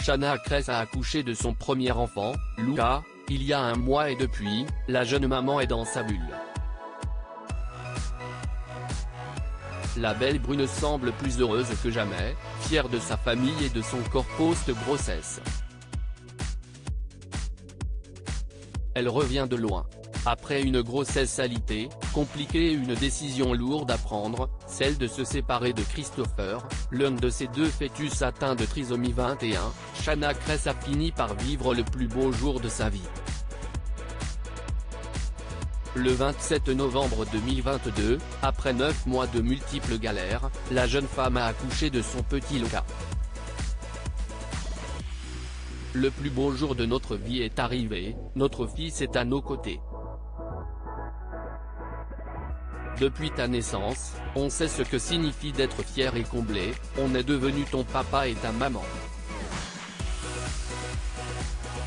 Shanna Kress a accouché de son premier enfant, Luca, il y a un mois et depuis, la jeune maman est dans sa bulle. La belle brune semble plus heureuse que jamais, fière de sa famille et de son corps post-grossesse. Elle revient de loin. Après une grossesse alitée, compliquée et une décision lourde à prendre, celle de se séparer de Christopher, l'un de ses deux fœtus atteint de trisomie 21, Shanna Kress a fini par vivre le plus beau jour de sa vie. Le 27 novembre 2022, après 9 mois de multiples galères, la jeune femme a accouché de son petit Luca. Le plus beau jour de notre vie est arrivé, notre fils est à nos côtés. Depuis ta naissance, on sait ce que signifie d'être fier et comblé, on est devenu ton papa et ta maman.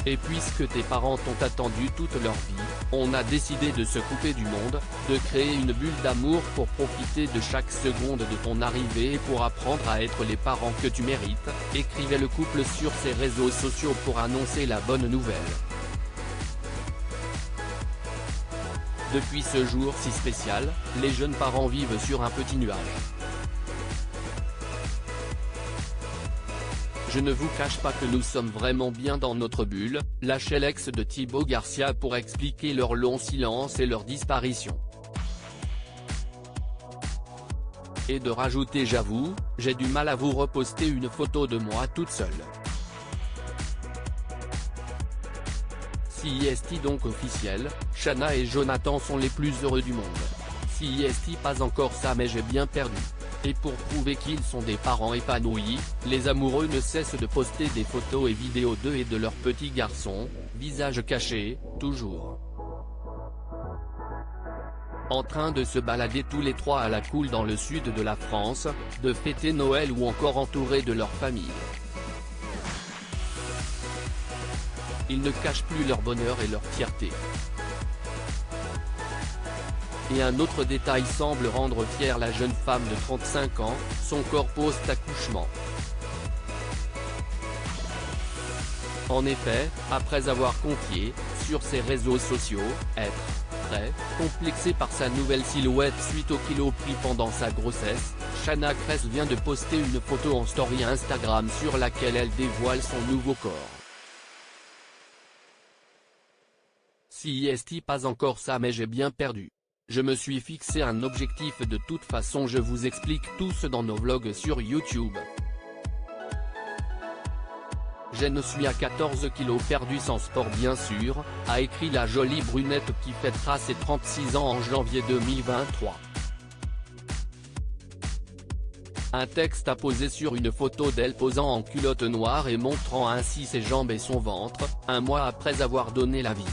Et puisque tes parents t'ont attendu toute leur vie, on a décidé de se couper du monde, de créer une bulle d'amour pour profiter de chaque seconde de ton arrivée et pour apprendre à être les parents que tu mérites, écrivait le couple sur ses réseaux sociaux pour annoncer la bonne nouvelle. Depuis ce jour si spécial, les jeunes parents vivent sur un petit nuage. Je ne vous cache pas que nous sommes vraiment bien dans notre bulle, lâchait l'ex de Thibaut Garcia pour expliquer leur long silence et leur disparition. Et de rajouter j'avoue, j'ai du mal à vous reposter une photo de moi toute seule. CIST donc officiel, Shanna et Jonathan sont les plus heureux du monde. CIST pas encore ça mais j'ai bien perdu. Et pour prouver qu'ils sont des parents épanouis, les amoureux ne cessent de poster des photos et vidéos d'eux et de leur petit garçon, visage caché, toujours en train de se balader tous les trois à la cool dans le sud de la France, de fêter Noël ou encore entourés de leur famille. Ils ne cachent plus leur bonheur et leur fierté. Et un autre détail semble rendre fière la jeune femme de 35 ans, son corps post-accouchement. En effet, après avoir confié, sur ses réseaux sociaux, être très complexée par sa nouvelle silhouette suite aux kilos pris pendant sa grossesse, Shanna Kress vient de poster une photo en story Instagram sur laquelle elle dévoile son nouveau corps. CIST pas encore ça mais j'ai bien perdu. Je me suis fixé un objectif de toute façon je vous explique tout ce dans nos vlogs sur YouTube. Je ne suis à 14 kilos perdus sans sport bien sûr, a écrit la jolie brunette qui fêtera ses 36 ans en janvier 2023. Un texte apposé sur une photo d'elle posant en culotte noire et montrant ainsi ses jambes et son ventre, un mois après avoir donné la vie.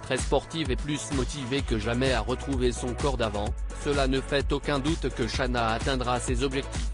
Très sportive et plus motivée que jamais à retrouver son corps d'avant, cela ne fait aucun doute que Shanna atteindra ses objectifs.